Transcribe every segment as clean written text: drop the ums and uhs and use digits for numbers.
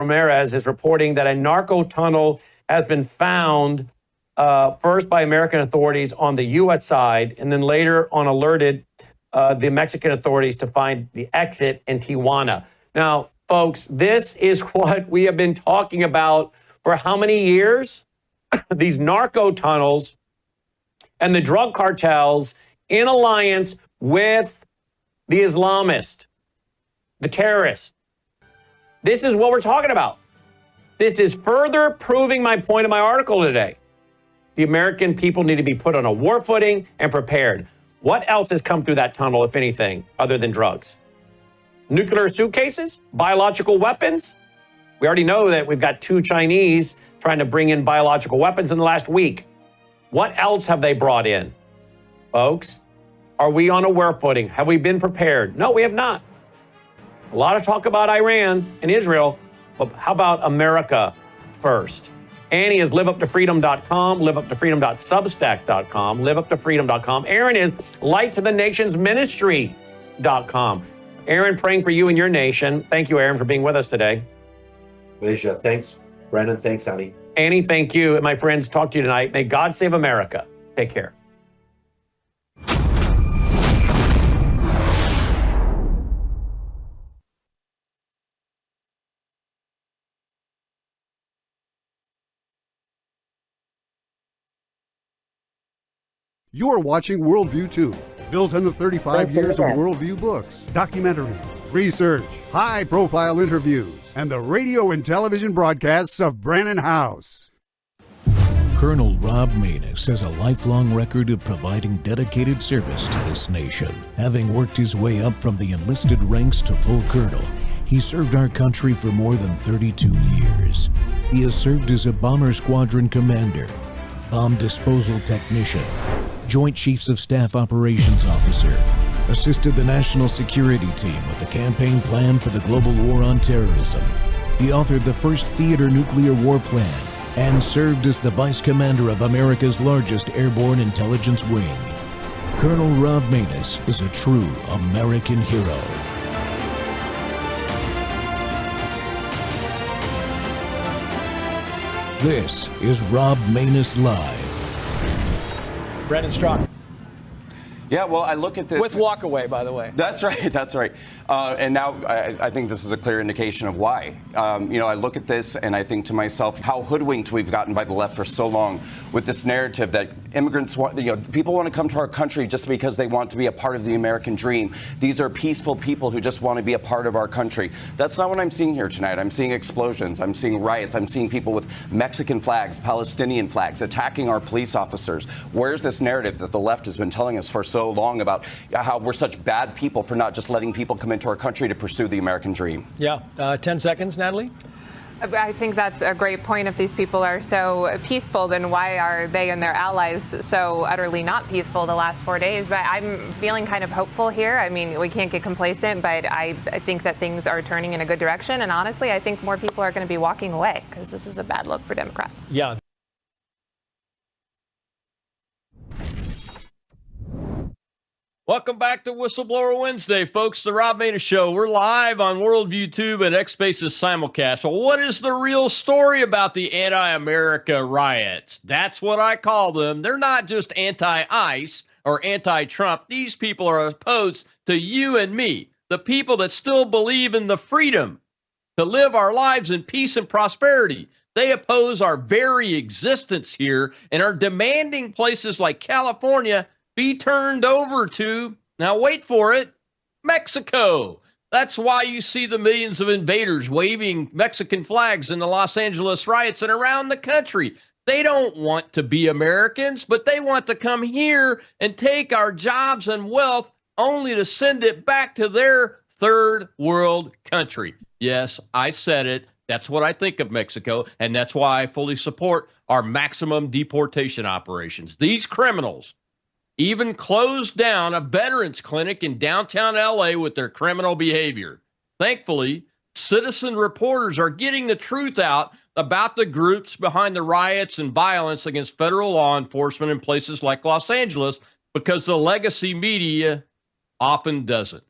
Ramirez is reporting that a narco tunnel has been found first by American authorities on the U.S. side, and then later on alerted the Mexican authorities to find the exit in Tijuana. Now, folks, this is what we have been talking about for how many years? These narco tunnels and the drug cartels in alliance with the Islamists, the terrorists. This is what we're talking about. This is further proving my point in my article today. The American people need to be put on a war footing and prepared. What else has come through that tunnel, if anything, other than drugs? Nuclear suitcases? Biological weapons? We already know that we've got 2 Chinese trying to bring in biological weapons in the last week. What else have they brought in? Folks, are we on a war footing? Have we been prepared? No, we have not. A lot of talk about Iran and Israel, but how about America first? Annie is liveuptofreedom.com, liveuptofreedom.substack.com, liveuptofreedom.com. Aaron is lighttotheNationsMinistry.com. Aaron, praying for you and your nation. Thank you, Aaron, for being with us today. Alicia, thanks. Brandon, thanks, Annie. Annie, thank you. And my friends, talk to you tonight. May God save America. Take care. You are watching Worldview 2, built on the 35 years of Worldview books, documentaries, research, high-profile interviews, and the radio and television broadcasts of Brannon House. Colonel Rob Maness has a lifelong record of providing dedicated service to this nation. Having worked his way up from the enlisted ranks to full colonel, he served our country for more than 32 years. He has served as a bomber squadron commander, bomb disposal technician, Joint Chiefs of Staff Operations Officer, assisted the National Security Team with the campaign plan for the global war on terrorism. He authored the first theater nuclear war plan and served as the Vice Commander of America's largest airborne intelligence wing. Colonel Rob Maness is a true American hero. This is Rob Maness Live. Brennan Strzok. Yeah, well, I look at this. With walkaway, by the way. That's right, that's right. And now I think this is a clear indication of why. I look at this and I think to myself how hoodwinked we've gotten by the left for so long with this narrative that immigrants want, people want to come to our country just because they want to be a part of the American dream. These are peaceful people who just want to be a part of our country. That's not what I'm seeing here tonight. I'm seeing explosions. I'm seeing riots. I'm seeing people with Mexican flags, Palestinian flags, attacking our police officers. Where's this narrative that the left has been telling us for so long about how we're such bad people for not just letting people come into our country to pursue the American dream? Yeah. 10 seconds, Natalie? I think that's a great point. If these people are so peaceful, then why are they and their allies so utterly not peaceful the last 4 days? But I'm feeling kind of hopeful here. I mean, we can't get complacent, but I think that things are turning in a good direction. And honestly, I think more people are going to be walking away because this is a bad look for Democrats. Yeah. Welcome back to Whistleblower Wednesday, folks. The Rob Maness Show. We're live on Worldview Tube and X Spaces simulcast. Well, what is the real story about the anti-America riots? That's what I call them. They're not just anti-ICE or anti-Trump. These people are opposed to you and me, the people that still believe in the freedom to live our lives in peace and prosperity. They oppose our very existence here and are demanding places like California be turned over to, now wait for it, Mexico. That's why you see the millions of invaders waving Mexican flags in the Los Angeles riots and around the country. They don't want to be Americans, but they want to come here and take our jobs and wealth only to send it back to their third world country. Yes, I said it. That's what I think of Mexico, and that's why I fully support our maximum deportation operations. These criminals even closed down a veterans clinic in downtown LA with their criminal behavior. Thankfully, citizen reporters are getting the truth out about the groups behind the riots and violence against federal law enforcement in places like Los Angeles, because the legacy media often doesn't.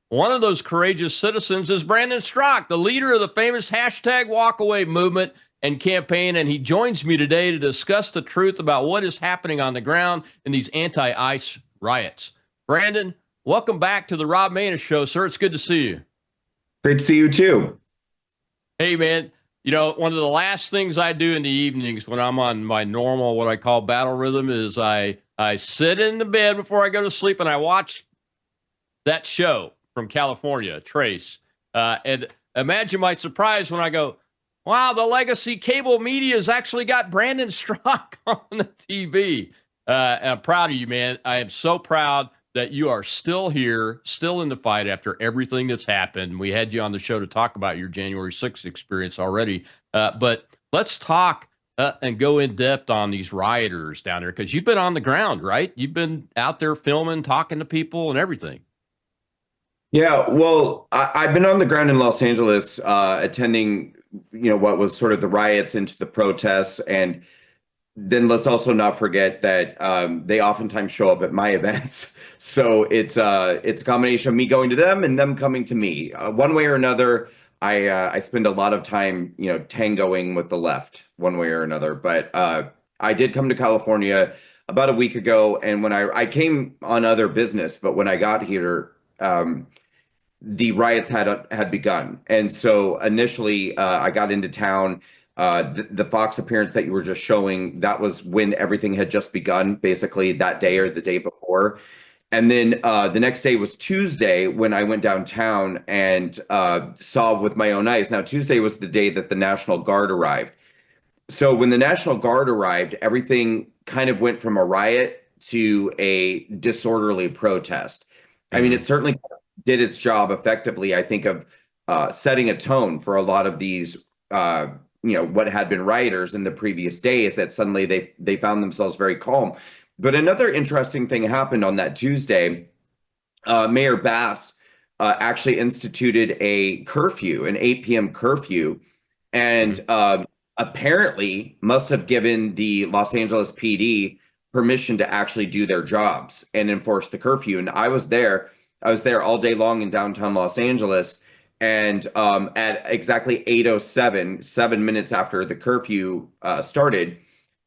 One of those courageous citizens is Brandon Strock, the leader of the famous hashtag walkaway movement and campaign. And he joins me today to discuss the truth about what is happening on the ground in these anti-ICE riots. Brandon, welcome back to the Rob Maness Show, sir. It's good to see you. Great to see you too. Hey, man. You know, one of the last things I do in the evenings when I'm on my normal, what I call battle rhythm, is I sit in the bed before I go to sleep and I watch that show from California, Trace. And imagine my surprise when I go, wow, the legacy cable media has actually got Brandon Strock on the TV. And I'm proud of you, man. I am so proud that you are still here, still in the fight after everything that's happened. We had you on the show to talk about your January 6th experience already. But let's talk and go in depth on these rioters down there, because you've been on the ground, right? You've been out there filming, talking to people and everything. Yeah, well, I've been on the ground in Los Angeles, attending, what was sort of the riots into the protests. And then let's also not forget that they oftentimes show up at my events. So it's a combination of me going to them and them coming to me. One way or another, I spend a lot of time, tangoing with the left one way or another. But I did come to California about a week ago. And when I came on other business, but when I got here, the riots had begun. And so initially I got into town. The Fox appearance that you were just showing, that was when everything had just begun, basically that day or the day before. And then the next day was Tuesday, when I went downtown and saw with my own eyes. Now, Tuesday was the day that the National Guard arrived. So when the National Guard arrived, everything kind of went from a riot to a disorderly protest. I mean, it certainly did its job effectively, I think, of setting a tone for a lot of these, what had been rioters in the previous days, that suddenly they found themselves very calm. But another interesting thing happened on that Tuesday. Mayor Bass actually instituted a curfew, an 8 p.m. curfew, and apparently must have given the Los Angeles PD permission to actually do their jobs and enforce the curfew. And I was there all day long in downtown Los Angeles. And at exactly 8:07, 7 minutes after the curfew started,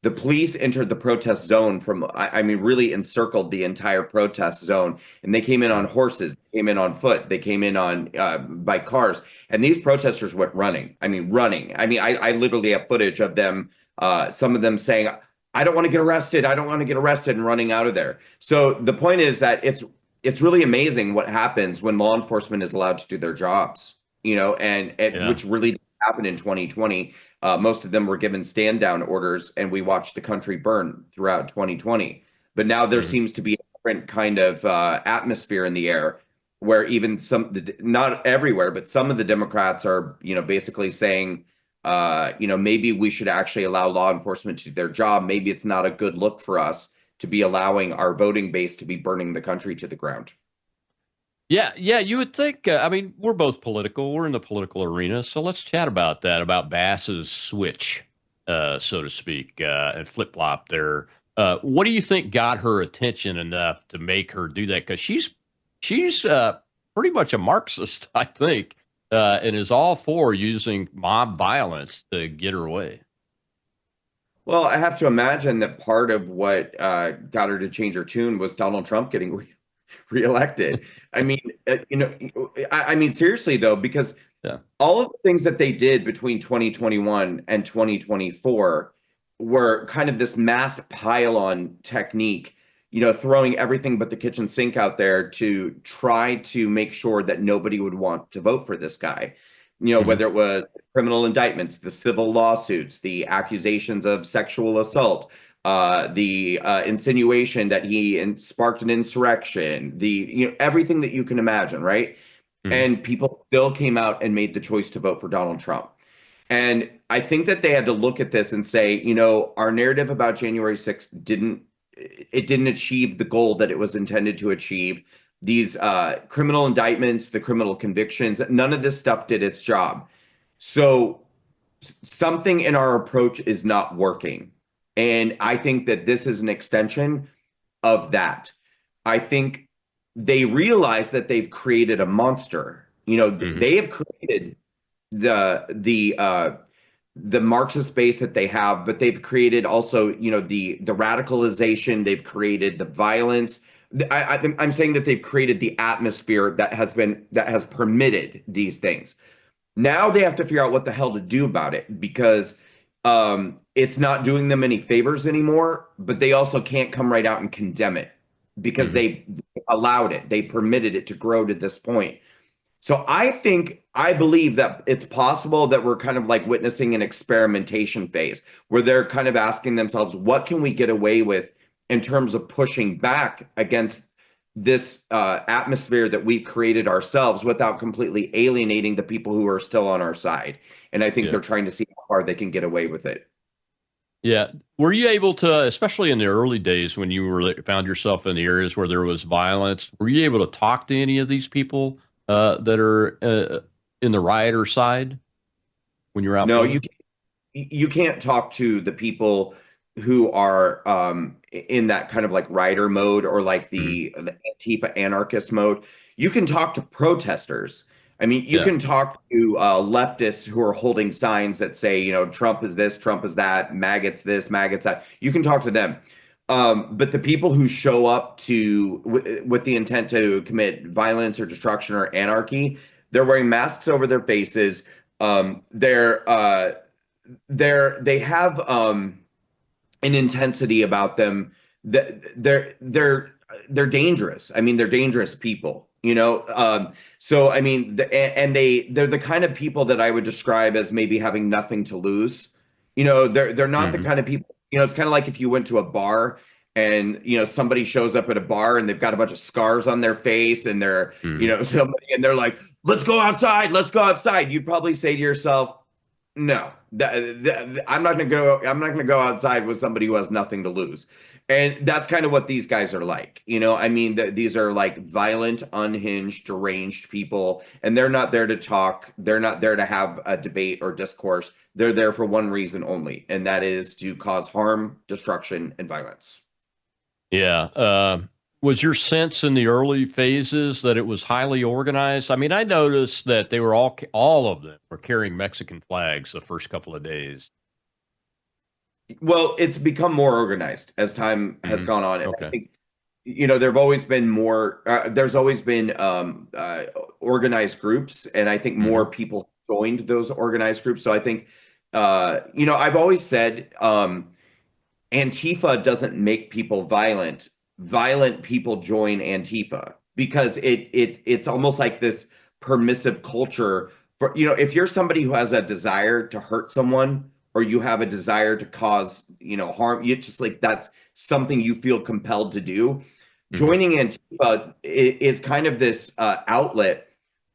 the police entered the protest zone really encircled the entire protest zone. And they came in on horses, they came in on foot, they came in on by cars. And these protesters went running. I literally have footage of them, some of them saying, I don't want to get arrested. I don't want to get arrested, and running out of there. So the point is that it's really amazing what happens when law enforcement is allowed to do their jobs, which really didn't happen in 2020. Most of them were given stand down orders, and we watched the country burn throughout 2020. But now there seems to be a different kind of atmosphere in the air, where even not everywhere, but some of the Democrats are, basically saying, maybe we should actually allow law enforcement to do their job. Maybe it's not a good look for us to be allowing our voting base to be burning the country to the ground. Yeah, you would think. We're both political. We're in the political arena, so let's chat about that, about Bass's switch, so to speak, and flip-flop there. What do you think got her attention enough to make her do that? Because she's pretty much a Marxist, I think, and is all for using mob violence to get her way. Well, I have to imagine that part of what got her to change her tune was Donald Trump getting reelected. Seriously though, because all of the things that they did between 2021 and 2024 were kind of this mass pile-on technique, throwing everything but the kitchen sink out there to try to make sure that nobody would want to vote for this guy. Whether it was criminal indictments, the civil lawsuits, the accusations of sexual assault, the insinuation that he sparked an insurrection, everything that you can imagine, right? And people still came out and made the choice to vote for Donald Trump. And I think that they had to look at this and say, our narrative about January 6th didn't achieve the goal that it was intended to achieve. These criminal indictments, the criminal convictions, none of this stuff did its job. So something in our approach is not working. And I think that this is an extension of that. I think they realize that they've created a monster. They have created the Marxist base that they have, but they've created also, the radicalization. They've created the violence. I'm saying that they've created the atmosphere that has permitted these things. Now they have to figure out what the hell to do about it, because it's not doing them any favors anymore. But they also can't come right out and condemn it, because they allowed it, they permitted it to grow to this point. So I believe that it's possible that we're kind of like witnessing an experimentation phase where they're kind of asking themselves, what can we get away with in terms of pushing back against this atmosphere that we've created ourselves without completely alienating the people who are still on our side. And I think they're trying to see how far they can get away with it. Yeah. Were you able to, especially in the early days when you found yourself in the areas where there was violence, were you able to talk to any of these people that are in the rioter side when you're out? No, you can't talk to the people who are in that kind of like rioter mode, or like the Antifa anarchist mode. You can talk to protesters. I mean, you can talk to leftists who are holding signs that say, Trump is this, Trump is that, maggots this, maggots that. You can talk to them. But the people who show up with the intent to commit violence or destruction or anarchy, they're wearing masks over their faces. They have an intensity about them that they're dangerous. I mean, they're dangerous people. So I mean, they're the kind of people that I would describe as maybe having nothing to lose. They're not the kind of people. It's kind of like if you went to a bar and somebody shows up at a bar and they've got a bunch of scars on their face and they're somebody, and they're like, let's go outside. You'd probably say to yourself, no, I'm not going to go outside with somebody who has nothing to lose. And that's kind of what these guys are like. I mean, these are like violent, unhinged, deranged people, and they're not there to talk. They're not there to have a debate or discourse. They're there for one reason only, and that is to cause harm, destruction, and violence. Yeah. Was your sense in the early phases that it was highly organized? I mean, I noticed that they were all of them were carrying Mexican flags the first couple of days. Well, it's become more organized as time has gone on. And Okay. I think, there've always been more, there's always been organized groups. And I think more people joined those organized groups. So I think, I've always said Antifa doesn't make people violent. Violent people join Antifa, because it's almost like this permissive culture for, if you're somebody who has a desire to hurt someone, or you have a desire to cause, harm, you just like, that's something you feel compelled to do. Joining Antifa is kind of this outlet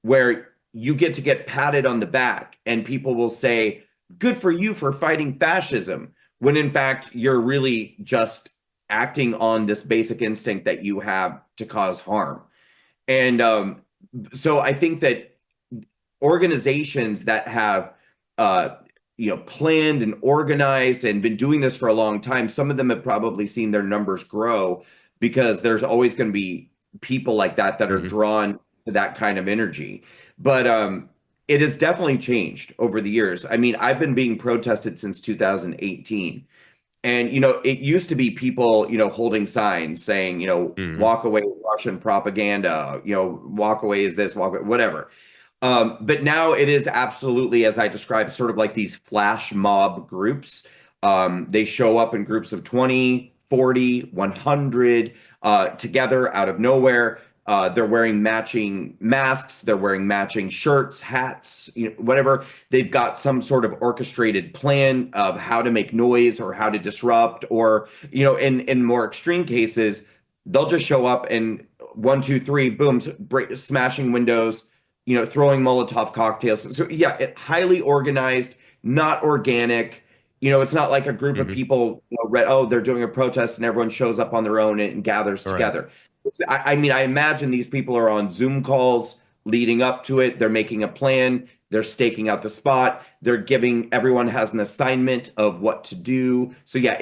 where you get patted on the back, and people will say, good for you for fighting fascism, when in fact, you're really just acting on this basic instinct that you have to cause harm. And so I think that organizations that have, planned and organized and been doing this for a long time, some of them have probably seen their numbers grow, because there's always going to be people like that are drawn to that kind of energy. But it has definitely changed over the years. I mean, I've been being protested since 2018. And, it used to be people, holding signs saying, walk away Russian propaganda, walk away is this, walk away, whatever. But now it is absolutely, as I described, sort of like these flash mob groups. They show up in groups of 20, 40, 100 together out of nowhere. They're wearing matching masks. They're wearing matching shirts, hats, whatever. They've got some sort of orchestrated plan of how to make noise or how to disrupt, or, in more extreme cases, they'll just show up and 1, 2, 3, boom, smashing windows, throwing Molotov cocktails. So yeah, highly organized, not organic. It's not like a group of people, they're doing a protest and everyone shows up on their own and gathers together. I mean, I imagine these people are on Zoom calls leading up to it. They're making a plan. They're staking out the spot. Everyone has an assignment of what to do. So yeah,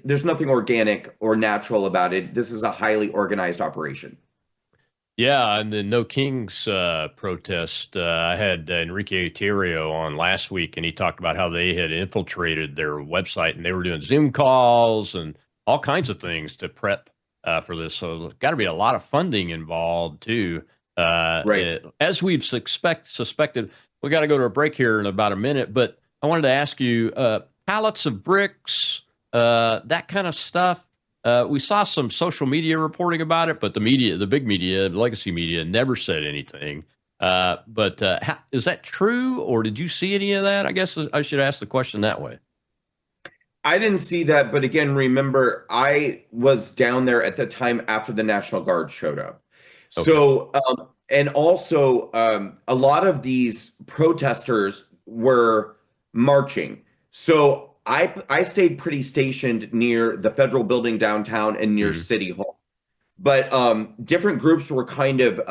there's nothing organic or natural about it. This is a highly organized operation. Yeah, and the No Kings protest, I had Enrique Terrio on last week, and he talked about how they had infiltrated their website and they were doing Zoom calls and all kinds of things to prep for this. So there's got to be a lot of funding involved too. Right. As we've suspected, we got to go to a break here in about a minute, but I wanted to ask you, pallets of bricks, that kind of stuff. We saw some social media reporting about it, but the media, the big media, the legacy media, never said anything. Is that true, or did you see any of that? I guess I should ask the question that way. I didn't see that, but again, remember, I was down there at the time after the National Guard showed up. Okay. So, and also, a lot of these protesters were marching. So I stayed pretty stationed near the federal building downtown and near Mhm. City Hall. But different groups were kind of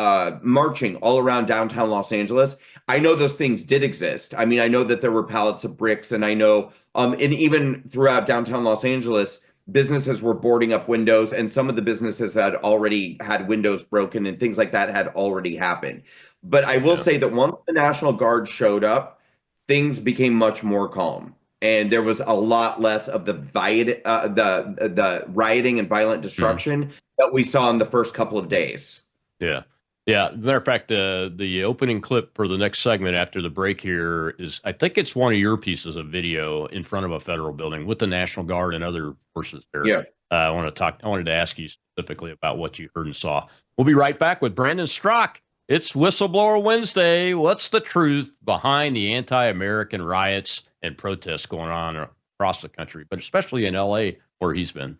marching all around downtown Los Angeles. I know those things did exist. I mean, I know that there were pallets of bricks, and I know, and even throughout downtown Los Angeles, businesses were boarding up windows, and some of the businesses had already had windows broken, and things like that had already happened. But I will Yeah. say that once the National Guard showed up, things became much more calm. And there was a lot less of the rioting and violent destruction that we saw in the first couple of days. Yeah. Yeah. Matter of fact, the opening clip for the next segment after the break here is, I think it's one of your pieces of video in front of a federal building with the National Guard and other forces there. Yeah. I wanted to ask you specifically about what you heard and saw. We'll be right back with Brandon Strock. It's Whistleblower Wednesday. What's the truth behind the anti-American riots and protests going on across the country, but especially in LA where he's been?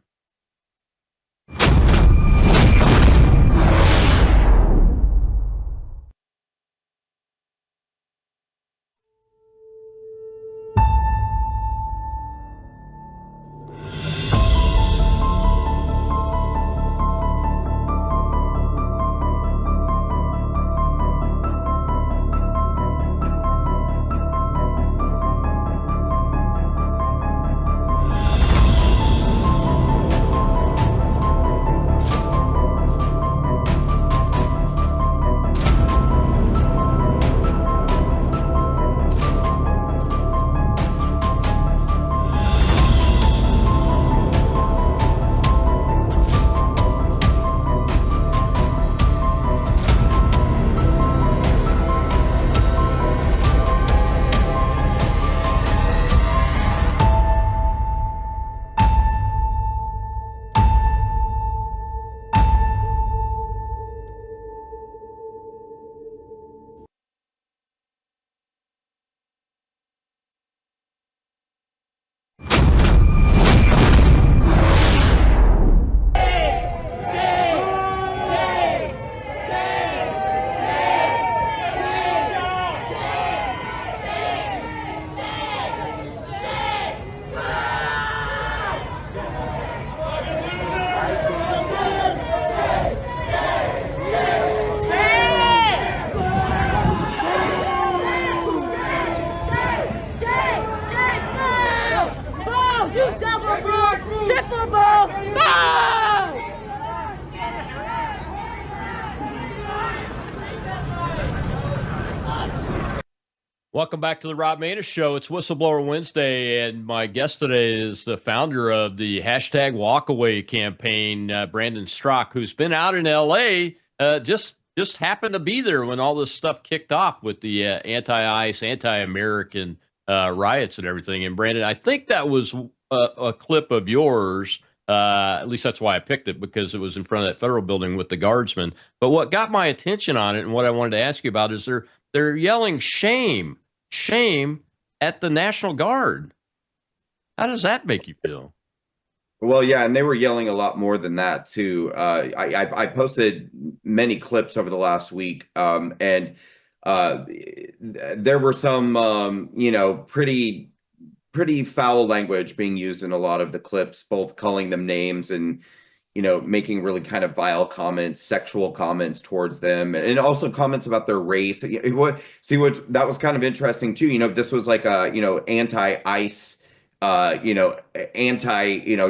Welcome back to the Rob Maness Show. It's Whistleblower Wednesday, and my guest today is the founder of the hashtag Walkaway campaign, Brandon Strock, who's been out in L.A. Just happened to be there when all this stuff kicked off with the anti-ICE, anti-American riots and everything. And Brandon, I think that was a clip of yours. At least that's why I picked it, because it was in front of that federal building with the guardsmen. But what got my attention on it, and what I wanted to ask you about, is they're yelling shame at the National Guard. How does that make you feel? Well, yeah, and they were yelling a lot more than that too. I posted many clips over the last week, and there were some, pretty foul language being used in a lot of the clips, both calling them names and, making really kind of vile comments, sexual comments towards them, and also comments about their race. What that was kind of interesting too. This was like a, anti-ICE,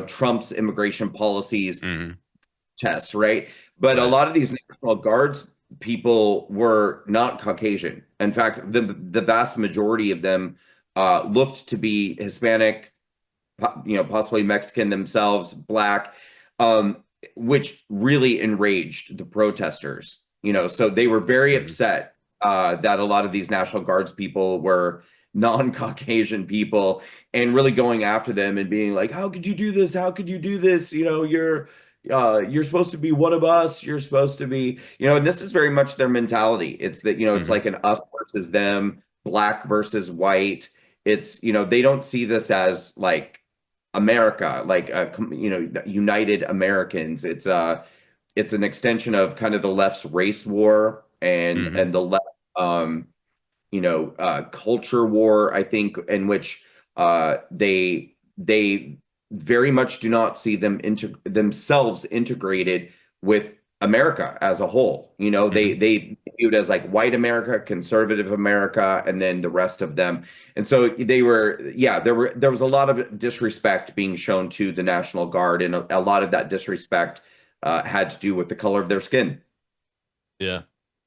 Trump's immigration policies test, right? But a lot of these National Guards people were not Caucasian. In fact, the vast majority of them looked to be Hispanic, possibly Mexican themselves, black, which really enraged the protesters. So they were very upset that a lot of these National Guards people were non-Caucasian people and really going after them and being like, "How could you do this? How could you do this? You're supposed to be one of us. You're supposed to be, and this is very much their mentality. It's that, it's like an us versus them, black versus white. It's, they don't see this as like America, like united Americans. It's an extension of kind of the left's race war and the left culture war, I think, in which they very much do not see themselves integrated with America as a whole. They view it as like white America, conservative America, and then the rest of them. And so there was a lot of disrespect being shown to the National Guard, and a lot of that disrespect had to do with the color of their skin. Yeah.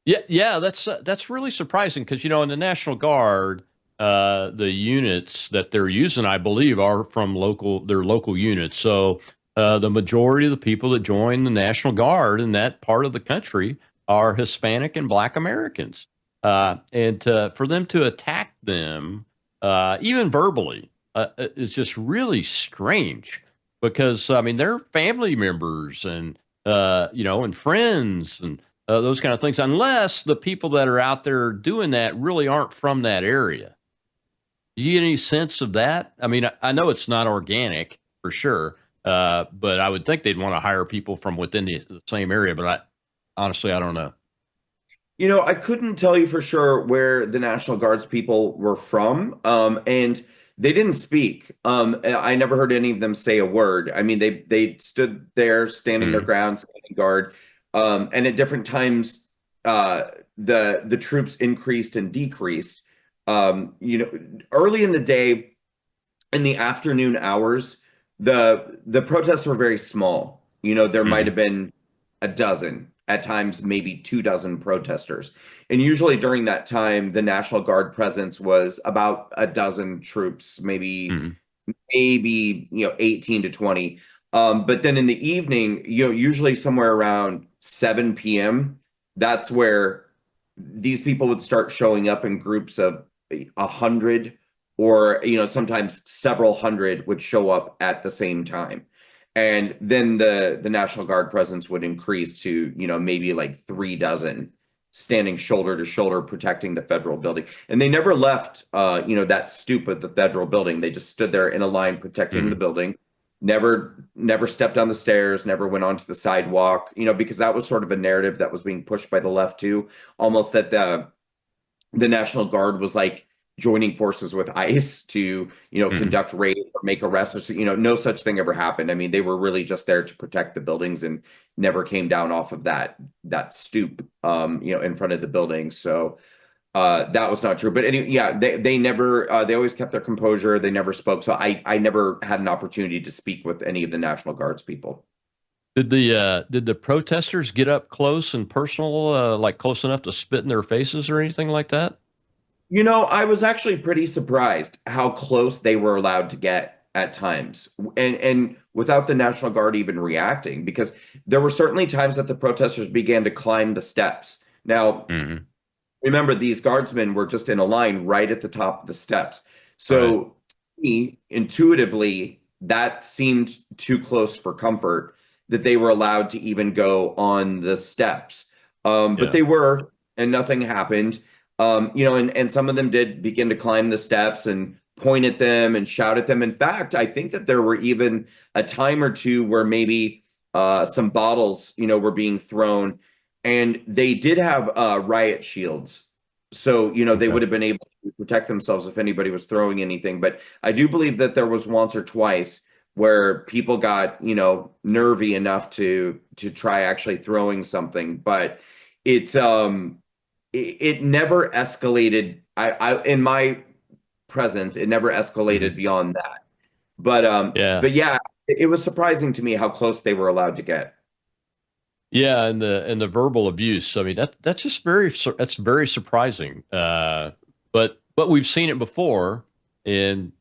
That's really surprising because in the National Guard, the units that they're using, I believe, are from their local units. So the majority of the people that join the National Guard in that part of the country are Hispanic and Black Americans. And for them to attack them, even verbally, is just really strange because, they're family members and, and friends and those kind of things, unless the people that are out there doing that really aren't from that area. Do you get any sense of that? I know it's not organic for sure, but I would think they'd want to hire people from within the same area. But honestly, I don't know. I couldn't tell you for sure where the National Guards people were from, and they didn't speak. I never heard any of them say a word. They stood there, standing their ground, standing guard, and at different times, the troops increased and decreased. Early in the day, in the afternoon hours, the protests were very small. There might have been a dozen, at times maybe 24 protesters. And usually during that time, the National Guard presence was about a dozen troops, maybe 18 to 20. But then in the evening, usually somewhere around 7 p.m., that's where these people would start showing up in groups of 100, or sometimes several hundred would show up at the same time. And then the National Guard presence would increase to maybe like 36 standing shoulder to shoulder protecting the federal building. And they never left that stoop of the federal building. They just stood there in a line protecting the building. Never stepped on the stairs, never went onto the sidewalk, because that was sort of a narrative that was being pushed by the left too, almost that the National Guard was like joining forces with ICE to, conduct raids or make arrests. No such thing ever happened. They were really just there to protect the buildings and never came down off of that stoop, in front of the building. So that was not true. But they never, they always kept their composure. They never spoke. So I never had an opportunity to speak with any of the National Guards people. Did the protesters get up close and personal, like close enough to spit in their faces or anything like that? I was actually pretty surprised how close they were allowed to get at times, and without the National Guard even reacting, because there were certainly times that the protesters began to climb the steps. Now, remember, these guardsmen were just in a line right at the top of the steps. So to me, intuitively, that seemed too close for comfort that they were allowed to even go on the steps. But they were, and nothing happened. And some of them did begin to climb the steps and point at them and shout at them. In fact, I think that there were even a time or two where maybe some bottles, were being thrown, and they did have riot shields. So, they would have been able to protect themselves if anybody was throwing anything. But I do believe that there was once or twice where people got, nervy enough to try actually throwing something. But it never escalated. In my presence, it never escalated beyond that. But it was surprising to me how close they were allowed to get. Yeah, and the verbal abuse. I mean, that's just that's very surprising. But we've seen it before, and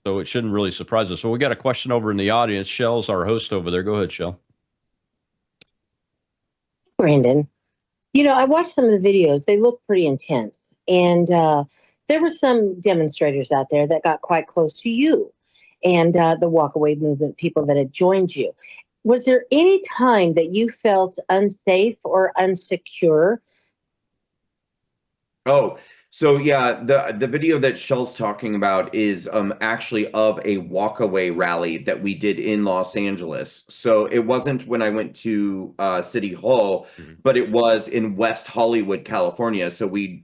so it shouldn't really surprise us. So we got a question over in the audience. Shell's our host over there. Go ahead, Shell. Brandon, I watched some of the videos. They look pretty intense. And there were some demonstrators out there that got quite close to you and the walkaway movement, people that had joined you. Was there any time that you felt unsafe or unsecure? Oh, so yeah, the video that Shell's talking about is actually of a walkaway rally that we did in Los Angeles. So it wasn't when I went to City Hall, but it was in West Hollywood, California. So we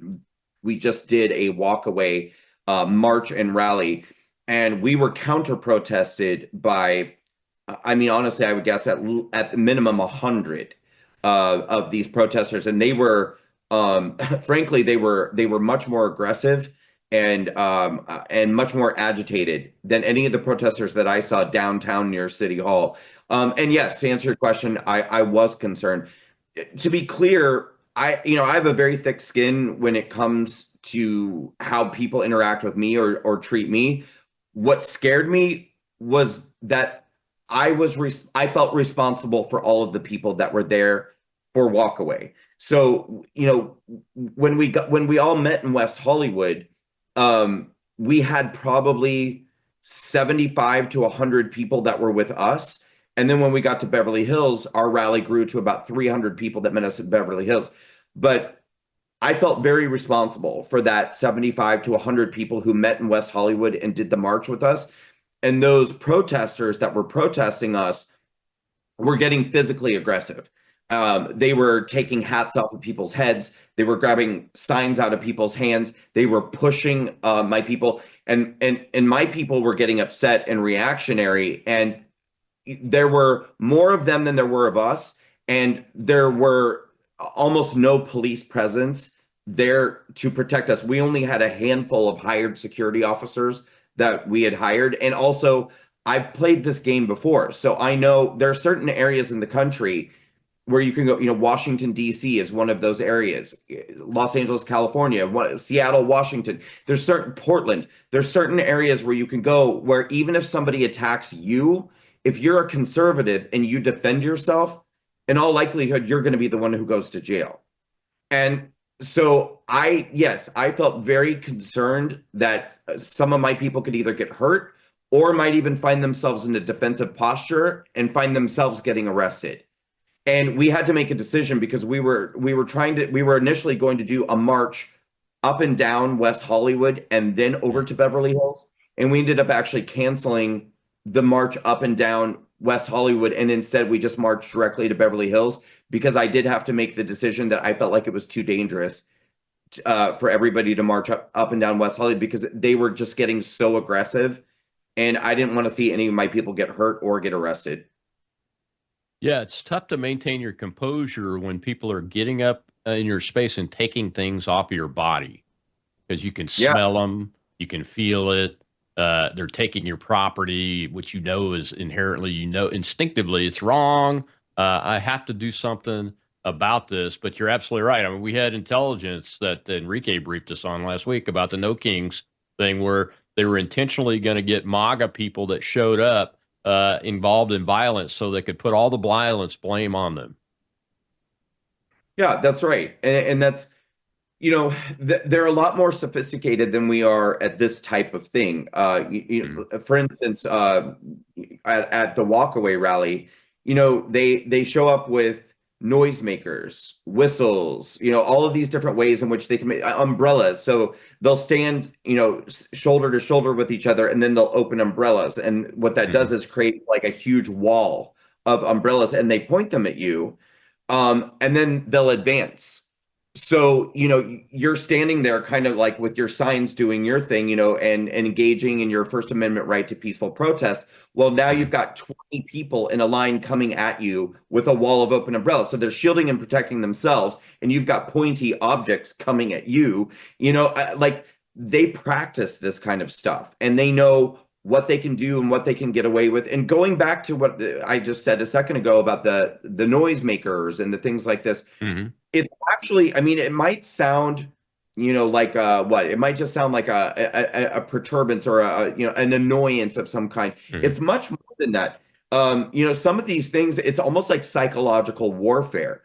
just did a walkaway march and rally, and we were counter protested by, I mean, honestly, I would guess at the minimum 100 of these protesters, and they were. Frankly, they were much more aggressive and much more agitated than any of the protesters that I saw downtown near City Hall. And yes, to answer your question, I was concerned. To be clear, I have a very thick skin when it comes to how people interact with me or treat me. What scared me was that I felt responsible for all of the people that were there for walkaway. So, when we all met in West Hollywood, we had probably 75 to 100 people that were with us. And then when we got to Beverly Hills, our rally grew to about 300 people that met us at Beverly Hills. But I felt very responsible for that 75 to 100 people who met in West Hollywood and did the march with us. And those protesters that were protesting us were getting physically aggressive. They were taking hats off of people's heads. They were grabbing signs out of people's hands. They were pushing my people, and my people were getting upset and reactionary. And there were more of them than there were of us, and there were almost no police presence there to protect us. We only had a handful of hired security officers that we had hired, and also I've played this game before, so I know there are certain areas in the country where you can go. Washington, D.C. is one of those areas. Los Angeles, California, Seattle, Washington. Portland. There's certain areas where you can go where even if somebody attacks you, if you're a conservative and you defend yourself, in all likelihood, you're going to be the one who goes to jail. And so I felt very concerned that some of my people could either get hurt or might even find themselves in a defensive posture and find themselves getting arrested. And we had to make a decision because we were initially going to do a march up and down West Hollywood and then over to Beverly Hills. And we ended up actually canceling the march up and down West Hollywood. And instead we just marched directly to Beverly Hills because I did have to make the decision that I felt like it was too dangerous for everybody to march up and down West Hollywood because they were just getting so aggressive. And I didn't want to see any of my people get hurt or get arrested. Yeah, it's tough to maintain your composure when people are getting up in your space and taking things off of your body because you can smell them, you can feel it. They're taking your property, which is inherently, instinctively it's wrong. I have to do something about this, but you're absolutely right. I mean, we had intelligence that Enrique briefed us on last week about the No Kings thing where they were intentionally going to get MAGA people that showed up involved in violence so they could put all the violence blame on them. Yeah, that's right. And that's, they're a lot more sophisticated than we are at this type of thing. For instance, at the walkaway rally, they show up with noisemakers, whistles, all of these different ways in which they can make umbrellas. So they'll stand, shoulder to shoulder with each other, and then they'll open umbrellas. And what that does is create like a huge wall of umbrellas, and they point them at you, and then they'll advance. So, you're standing there kind of like with your signs doing your thing, and engaging in your First Amendment right to peaceful protest. Well, now you've got 20 people in a line coming at you with a wall of open umbrellas. So they're shielding and protecting themselves, and you've got pointy objects coming at you. Like they practice this kind of stuff, and they know what they can do and what they can get away with. And going back to what I just said a second ago about the noisemakers and the things like this, it's actually, I mean, it might sound, like it might just sound like a perturbance or an annoyance of some kind. It's much more than that. Some of these things, it's almost like psychological warfare,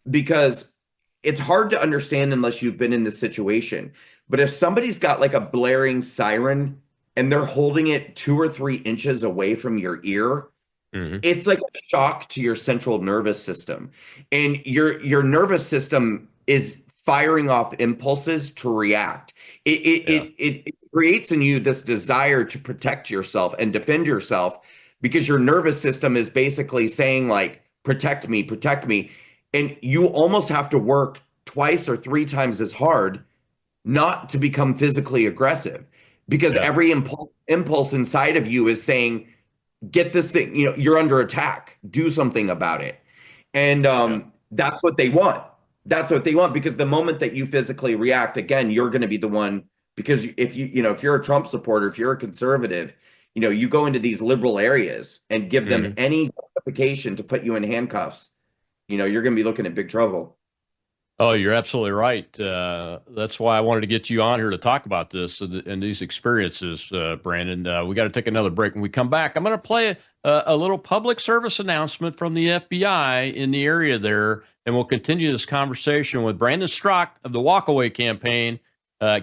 because it's hard to understand unless you've been in this situation. But if somebody's got like a blaring siren and they're holding it 2 or 3 inches away from your ear, it's like a shock to your central nervous system. And your nervous system is firing off impulses to react. It creates in you this desire to protect yourself and defend yourself, because your nervous system is basically saying, like, protect me, protect me. And you almost have to work 2 or 3 times as hard not to become physically aggressive, because every impulse inside of you is saying, get this thing, you're under attack, do something about it. And that's what they want. That's what they want, because the moment that you physically react, again, you're going to be the one, because if if you're a Trump supporter, if you're a conservative, you go into these liberal areas and give them any justification to put you in handcuffs, you're going to be looking at big trouble. Oh, you're absolutely right. That's why I wanted to get you on here to talk about this and these experiences, Brandon. We got to take another break. When we come back, I'm going to play a little public service announcement from the FBI in the area there, and we'll continue this conversation with Brandon Straka of the Walkaway Campaign.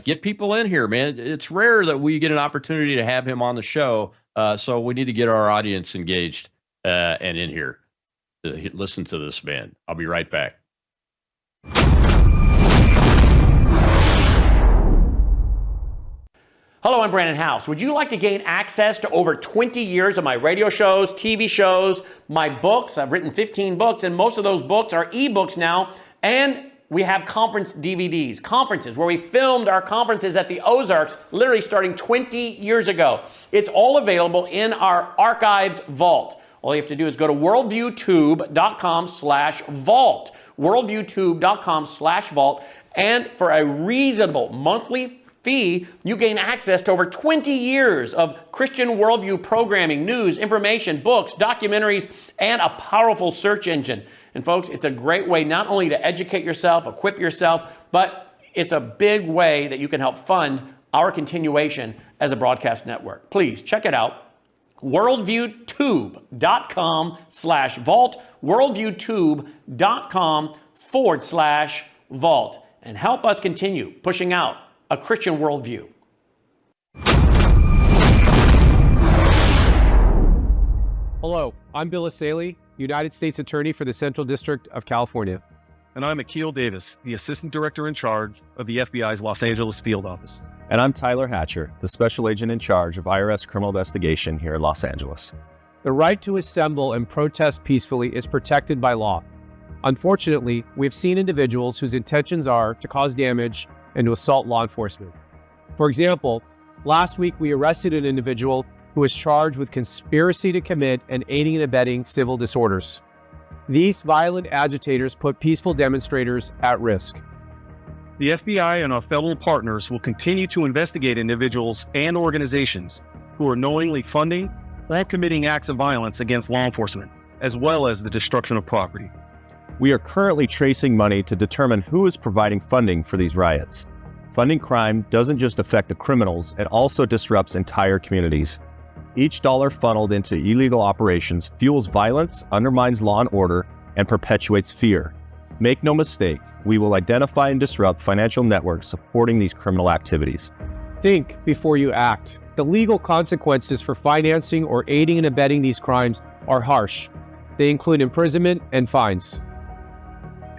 Get people in here, man. It's rare that we get an opportunity to have him on the show, so we need to get our audience engaged and in here to listen to this man. I'll be right back. Hello, I'm Brandon House. Would you like to gain access to over 20 years of my radio shows, TV shows, my books? I've written 15 books, and most of those books are ebooks now. And we have conference DVDs, conferences where we filmed our conferences at the Ozarks, literally starting 20 years ago. It's all available in our archived vault. All you have to do is go to worldviewtube.com/vault, worldviewtube.com/vault, and for a reasonable monthly fee, you gain access to over 20 years of Christian worldview programming, news, information, books, documentaries, and a powerful search engine. And folks, it's a great way not only to educate yourself, equip yourself, but it's a big way that you can help fund our continuation as a broadcast network. Please check it out. worldviewtube.com/vault, worldviewtube.com/vault, and help us continue pushing out a Christian worldview. Hello, I'm Bill Asaley, United States Attorney for the Central District of California. And I'm Akil Davis, the Assistant Director in charge of the FBI's Los Angeles Field Office. And I'm Tyler Hatcher, the Special Agent in charge of IRS Criminal Investigation here in Los Angeles. The right to assemble and protest peacefully is protected by law. Unfortunately, we've seen individuals whose intentions are to cause damage and to assault law enforcement. For example, last week we arrested an individual who was charged with conspiracy to commit and aiding and abetting civil disorders. These violent agitators put peaceful demonstrators at risk. The FBI and our federal partners will continue to investigate individuals and organizations who are knowingly funding or committing acts of violence against law enforcement, as well as the destruction of property. We are currently tracing money to determine who is providing funding for these riots. Funding crime doesn't just affect the criminals, it also disrupts entire communities. Each dollar funneled into illegal operations fuels violence, undermines law and order, and perpetuates fear. Make no mistake, we will identify and disrupt financial networks supporting these criminal activities. Think before you act. The legal consequences for financing or aiding and abetting these crimes are harsh. They include imprisonment and fines.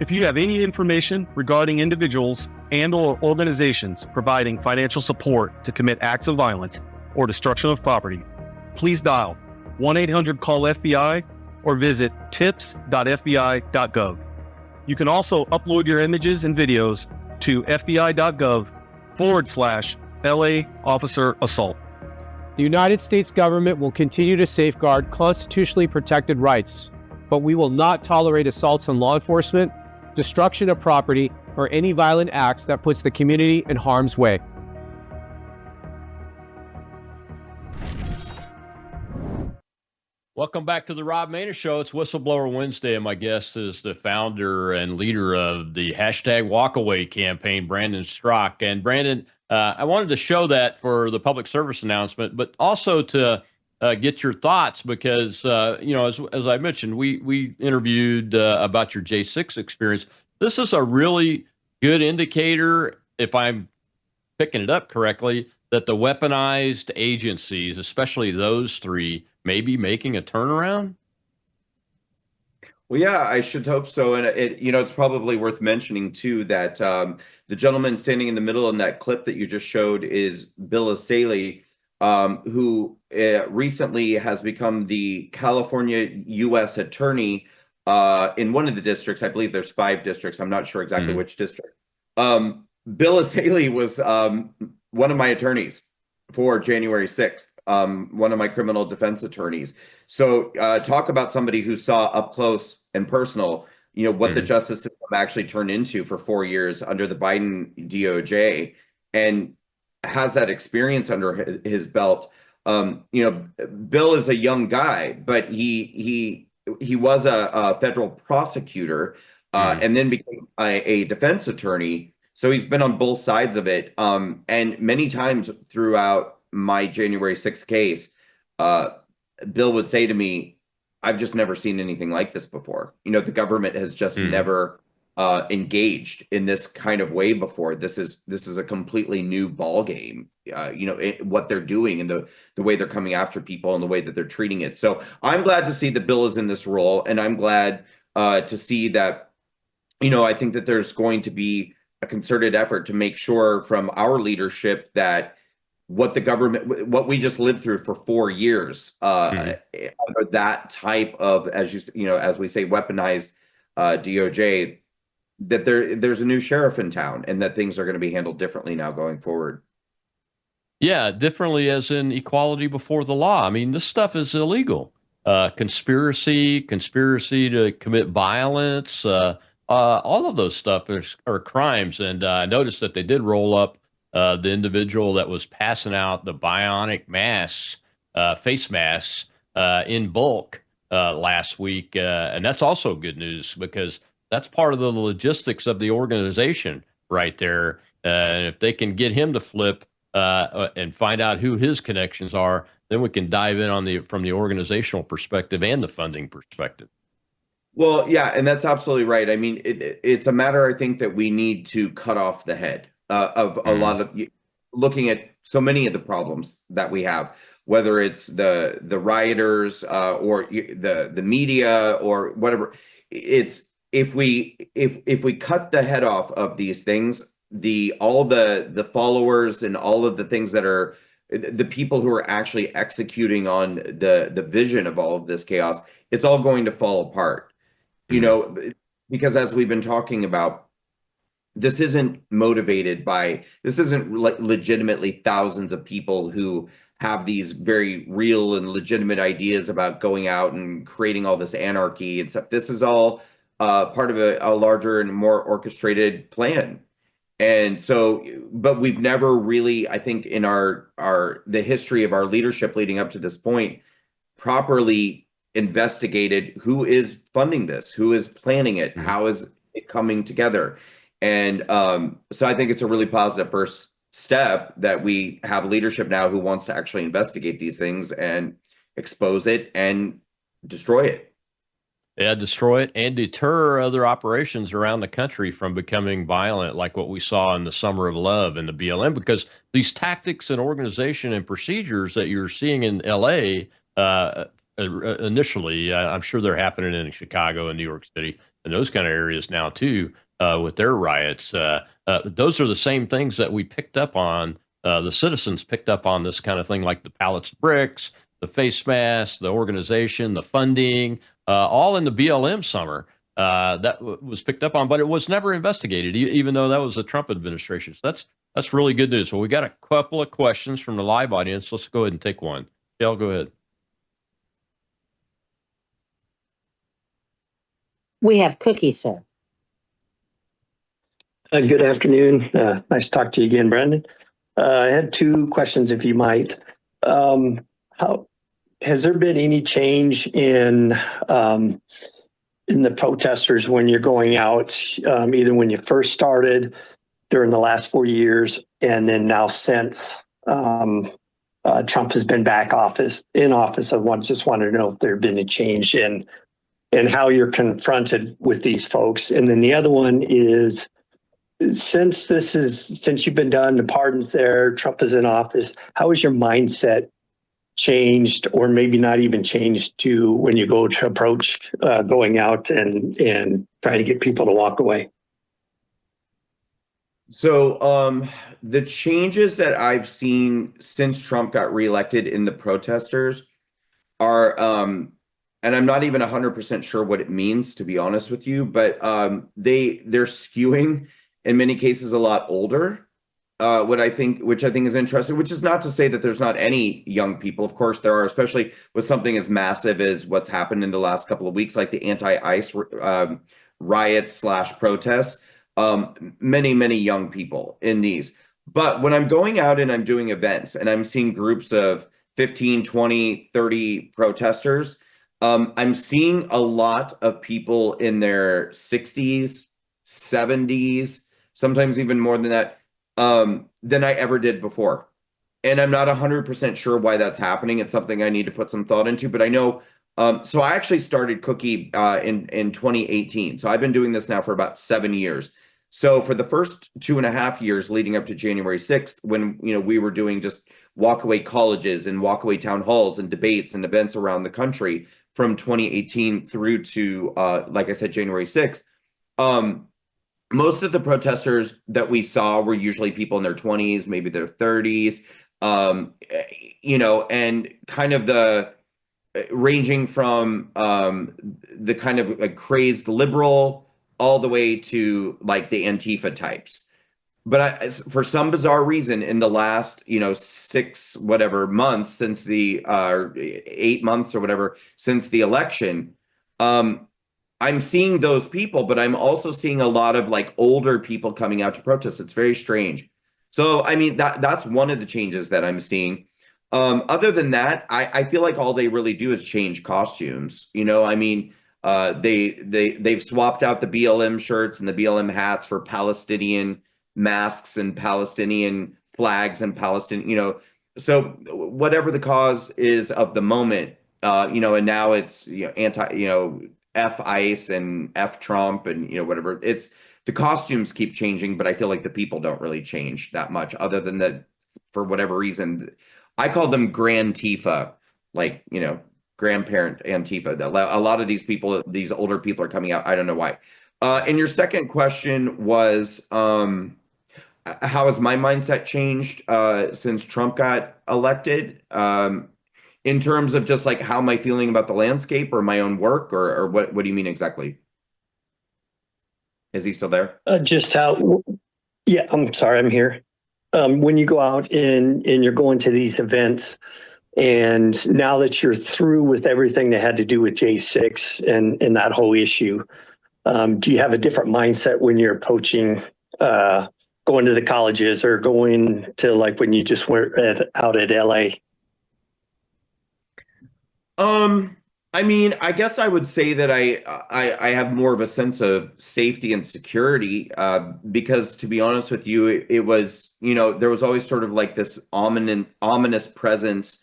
If you have any information regarding individuals and/or organizations providing financial support to commit acts of violence or destruction of property, please dial 1-800-CALL-FBI or visit tips.fbi.gov. You can also upload your images and videos to fbi.gov/LA officer assault. The United States government will continue to safeguard constitutionally protected rights, but we will not tolerate assaults on law enforcement, destruction of property, or any violent acts that puts the community in harm's way. Welcome back to the Rob Maness Show. It's Whistleblower Wednesday, and my guest is the founder and leader of the hashtag Walkaway campaign, Brandon Strock. And Brandon, I wanted to show that for the public service announcement, but also to get your thoughts because, as I mentioned, we interviewed about your J6 experience. This is a really good indicator, if I'm picking it up correctly, that the weaponized agencies, especially those three, may be making a turnaround? Well, yeah, I should hope so. And it's probably worth mentioning too that the gentleman standing in the middle in that clip that you just showed is Bill Asaley, who recently has become the California U.S. attorney in one of the districts. I believe there's 5 districts. I'm not sure exactly which district. Bill Asaley was one of my attorneys for January 6th. One of my criminal defense attorneys. So talk about somebody who saw up close and personal, what the justice system actually turned into for 4 years under the Biden DOJ, and has that experience under his belt. Bill is a young guy, but he was a federal prosecutor and then became a defense attorney. So he's been on both sides of it. And many times throughout my January 6th case, Bill would say to me, I've just never seen anything like this before. The government has just never engaged in this kind of way before. This is a completely new ball game. What they're doing and the way they're coming after people and the way that they're treating it. So I'm glad to see that Bill is in this role, and I'm glad to see that. I think that there's going to be a concerted effort to make sure from our leadership that what we just lived through for 4 years, that type of, as we say, weaponized DOJ, that there's a new sheriff in town, and that things are going to be handled differently now going forward. Yeah, differently as in equality before the law. I mean, this stuff is illegal. Conspiracy to commit violence, all of those stuff are crimes. And I noticed that they did roll up the individual that was passing out the bionic face masks in bulk last week. And that's also good news because that's part of the logistics of the organization right there. And if they can get him to flip and find out who his connections are, then we can dive in from the organizational perspective and the funding perspective. Well, yeah, and that's absolutely right. I mean, it's a matter, I think, that we need to cut off the head of a lot of looking at so many of the problems that we have, whether it's the rioters or the media or whatever. It's if we cut the head off of these things, all the followers and all of the things that are the people who are actually executing on the vision of all of this chaos, it's all going to fall apart. Because as we've been talking about, this isn't legitimately thousands of people who have these very real and legitimate ideas about going out and creating all this anarchy and stuff. This is all part of a larger and more orchestrated plan. And so, but we've never really, I think, in the history of our leadership leading up to this point, properly investigated who is funding this, who is planning it, how is it coming together. And so I think it's a really positive first step that we have leadership now who wants to actually investigate these things and expose it and destroy it. Yeah, destroy it and deter other operations around the country from becoming violent, like what we saw in the Summer of Love and the BLM, because these tactics and organization and procedures that you're seeing in LA initially, I'm sure they're happening in Chicago and New York City and those kind of areas now too, with their riots. Those are the same things that we picked up on. The citizens picked up on this kind of thing, like the pallets of bricks, the face masks, the organization, the funding, all in the BLM summer. That was picked up on, but it was never investigated, even though that was the Trump administration. So that's really good news. Well, we got a couple of questions from the live audience. Let's go ahead and take one. Dale, go ahead. We have Cookie, sir. Good afternoon. Nice to talk to you again, Brandon. I had 2 questions, if you might. has there been any change in the protesters when you're going out, either when you first started during the last 4 years, and then now since Trump has been in office? Just wanted to know if there had been a change in how you're confronted with these folks. And then the other one is, since you've been done, the pardons there, Trump is in office, how has your mindset changed, or maybe not even changed, to when you go to approach going out and trying to get people to walk away? So the changes that I've seen since Trump got reelected in the protesters are, and I'm not even 100% sure what it means, to be honest with you, but they're skewing in many cases a lot older. Which I think is interesting, which is not to say that there's not any young people. Of course there are, especially with something as massive as what's happened in the last couple of weeks, like the anti-ICE riots / protests. Many young people in these. But when I'm going out and I'm doing events and I'm seeing groups of 15, 20, 30 protesters, I'm seeing a lot of people in their 60s, 70s, sometimes even more than that, than I ever did before. And I'm not 100% sure why that's happening. It's something I need to put some thought into, but I know, so I actually started Cookie in 2018. So I've been doing this now for about 7 years. So for the first 2.5 years leading up to January 6th, when we were doing just walkaway colleges and walkaway town halls and debates and events around the country from 2018 through to, like I said, January 6th, most of the protesters that we saw were usually people in their 20s, maybe their 30s, and kind of the ranging from the kind of a crazed liberal all the way to like the Antifa types. But for some bizarre reason, in the last 6 whatever months since the 8 months or whatever since the election, I'm seeing those people, but I'm also seeing a lot of like older people coming out to protest. It's very strange. So, I mean, that's one of the changes that I'm seeing. Other than that, I feel like all they really do is change costumes. I mean, they've swapped out the BLM shirts and the BLM hats for Palestinian masks and Palestinian flags and Palestinian, so whatever the cause is of the moment, and now it's, F ICE and F Trump and whatever. It's the costumes keep changing, but I feel like the people don't really change that much, other than that for whatever reason I call them Grand Tifa, like grandparent Antifa. A lot of these people, these older people, are coming out. I don't know why. And your second question was, how has my mindset changed since Trump got elected? In terms of just like how am I feeling about the landscape or my own work, or what do you mean exactly? Is he still there? Just how, yeah, I'm sorry, I'm here. When you go out and you're going to these events, and now that you're through with everything that had to do with J6 and that whole issue, do you have a different mindset when you're approaching going to the colleges or going to, like, when you just went out at LA? I mean, I guess I would say that I have more of a sense of safety and security, because to be honest with you, it was, there was always sort of like this ominous presence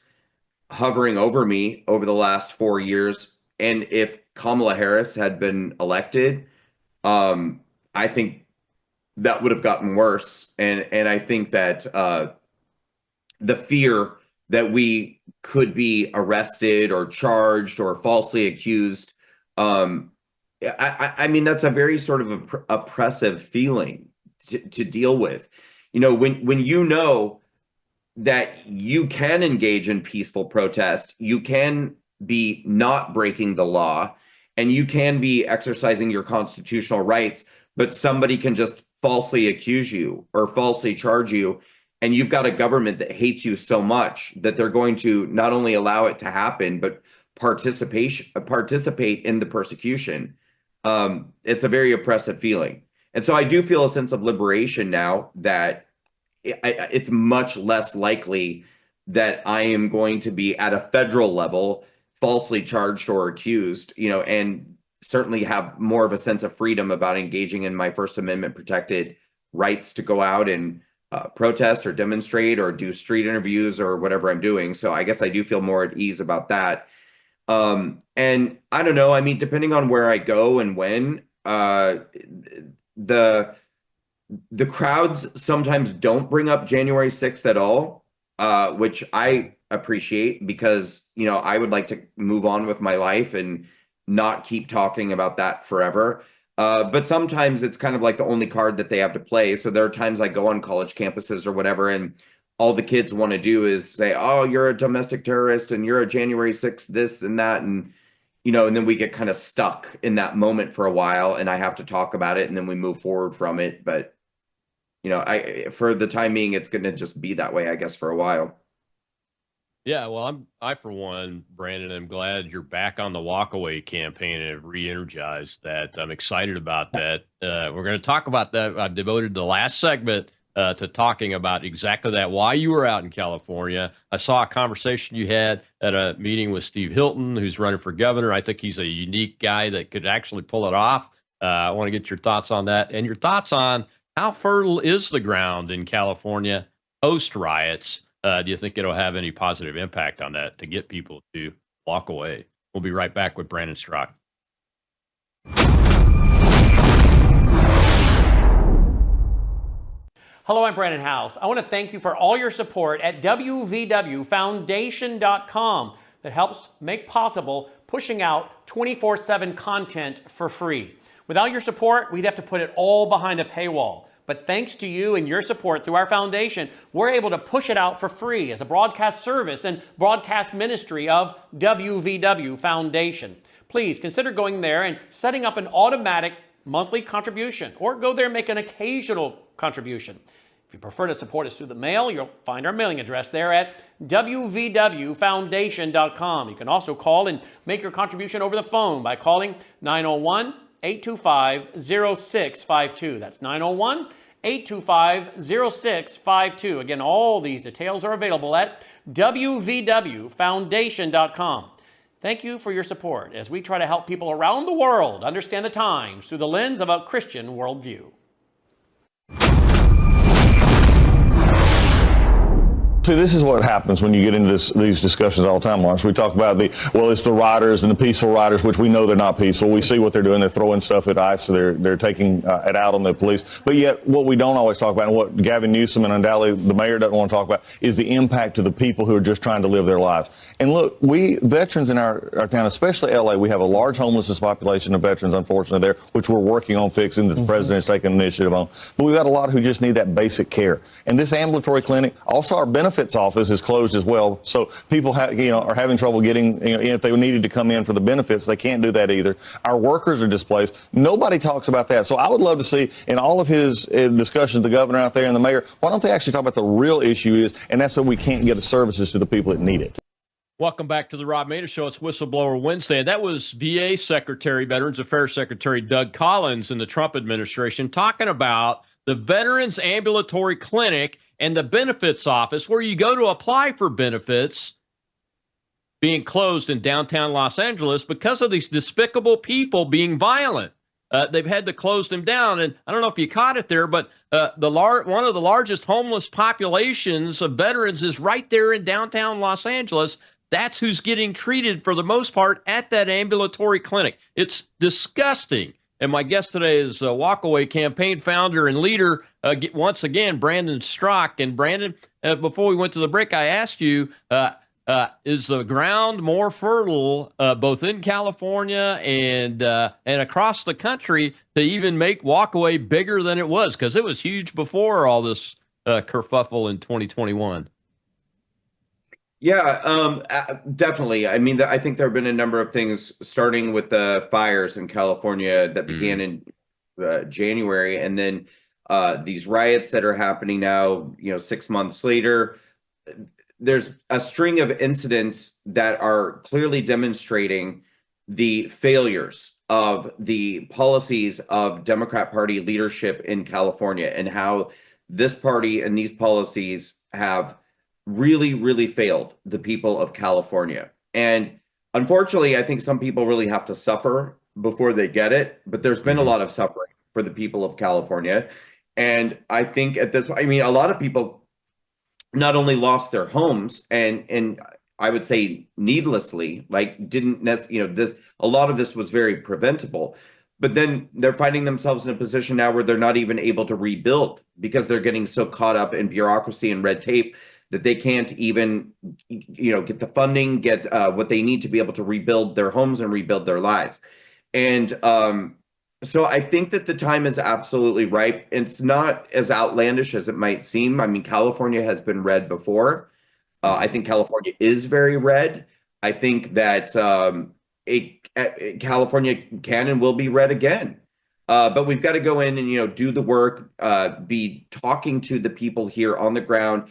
hovering over me over the last 4 years. And if Kamala Harris had been elected, I think that would have gotten worse. And I think that the fear that we could be arrested or charged or falsely accused, I mean, that's a very sort of oppressive feeling to deal with. When you know that you can engage in peaceful protest, you can be not breaking the law, and you can be exercising your constitutional rights, but somebody can just falsely accuse you or falsely charge you, and you've got a government that hates you so much that they're going to not only allow it to happen, but participate in the persecution. It's a very oppressive feeling. And so I do feel a sense of liberation now that it's much less likely that I am going to be at a federal level falsely charged or accused, and certainly have more of a sense of freedom about engaging in my First Amendment protected rights to go out and protest or demonstrate or do street interviews or whatever I'm doing. So I guess I do feel more at ease about that. And I don't know, I mean, depending on where I go and when, the crowds sometimes don't bring up January 6th at all, which I appreciate because, I would like to move on with my life and not keep talking about that forever. But sometimes it's kind of like the only card that they have to play. So there are times I go on college campuses or whatever, and all the kids want to do is say, oh, you're a domestic terrorist and you're a January 6th, this and that. And, and then we get kind of stuck in that moment for a while and I have to talk about it and then we move forward from it. But, for the time being, it's going to just be that way, I guess, for a while. Yeah, well, I for one, Brandon, I'm glad you're back on the walkaway campaign and have re-energized that. I'm excited about that. We're going to talk about that. I've devoted the last segment to talking about exactly that, why you were out in California. I saw a conversation you had at a meeting with Steve Hilton, who's running for governor. I think he's a unique guy that could actually pull it off. I want to get your thoughts on that and your thoughts on how fertile is the ground in California post riots. Do you think it'll have any positive impact on that to get people to walk away? We'll be right back with Brandon Strzok. Hello, I'm Brandon House. I want to thank you for all your support at wvwfoundation.com that helps make possible pushing out 24/7 content for free. Without your support, we'd have to put it all behind a paywall. But thanks to you and your support through our foundation, we're able to push it out for free as a broadcast service and broadcast ministry of WVW Foundation. Please consider going there and setting up an automatic monthly contribution, or go there and make an occasional contribution. If you prefer to support us through the mail, you'll find our mailing address there at wvwfoundation.com. You can also call and make your contribution over the phone by calling 901-825-0652. That's 901-825-0652. Again, all these details are available at wvwfoundation.com. Thank you for your support as we try to help people around the world understand the times through the lens of a Christian worldview. See, this is what happens when you get into these discussions all the time, Lawrence. We talk about it's the riders and the peaceful riders, which we know they're not peaceful. We see what they're doing. They're throwing stuff at ICE. So they're taking it out on the police. But yet what we don't always talk about, and what Gavin Newsom and undoubtedly the mayor doesn't want to talk about, is the impact to the people who are just trying to live their lives. And look, we veterans in our town, especially LA, we have a large homelessness population of veterans, unfortunately, there, which we're working on fixing, that the president's taking initiative on. But we've got a lot who just need that basic care. And this ambulatory clinic, also our benefits office is closed as well. So people are having trouble getting, if they needed to come in for the benefits, they can't do that either. Our workers are displaced. Nobody talks about that. So I would love to see in all of his discussions, the governor out there and the mayor, why don't they actually talk about the real issue is, and that's that we can't get the services to the people that need it. Welcome back to the Rob Maness Show. It's Whistleblower Wednesday. And that was VA Secretary, Veterans Affairs Secretary Doug Collins in the Trump administration talking about the Veterans Ambulatory Clinic and the benefits office where you go to apply for benefits being closed in downtown Los Angeles because of these despicable people being violent. They've had to close them down. And I don't know if you caught it there, but one of the largest homeless populations of veterans is right there in downtown Los Angeles. That's who's getting treated for the most part at that ambulatory clinic. It's disgusting. And my guest today is Walkaway campaign founder and leader, once again, Brandon Strzok. And Brandon, before we went to the break, I asked you, is the ground more fertile, both in California and across the country, to even make Walkaway bigger than it was? Because it was huge before all this kerfuffle in 2021. Yeah, definitely. I mean, I think there have been a number of things, starting with the fires in California that began in January, and then these riots that are happening now, 6 months later. There's a string of incidents that are clearly demonstrating the failures of the policies of Democrat Party leadership in California, and how this party and these policies have really, really failed the people of California. And unfortunately, I think some people really have to suffer before they get it, but there's been a lot of suffering for the people of California. And I think at this, I mean, a lot of people not only lost their homes and I would say needlessly, like didn't necessarily, this, a lot of this was very preventable, but then they're finding themselves in a position now where they're not even able to rebuild because they're getting so caught up in bureaucracy and red tape that they can't even, get the funding, get what they need to be able to rebuild their homes and rebuild their lives. And so I think that the time is absolutely ripe. It's not as outlandish as it might seem. I mean, California has been red before. I think California is very red. I think that California can and will be red again. But we've got to go in and, do the work, be talking to the people here on the ground,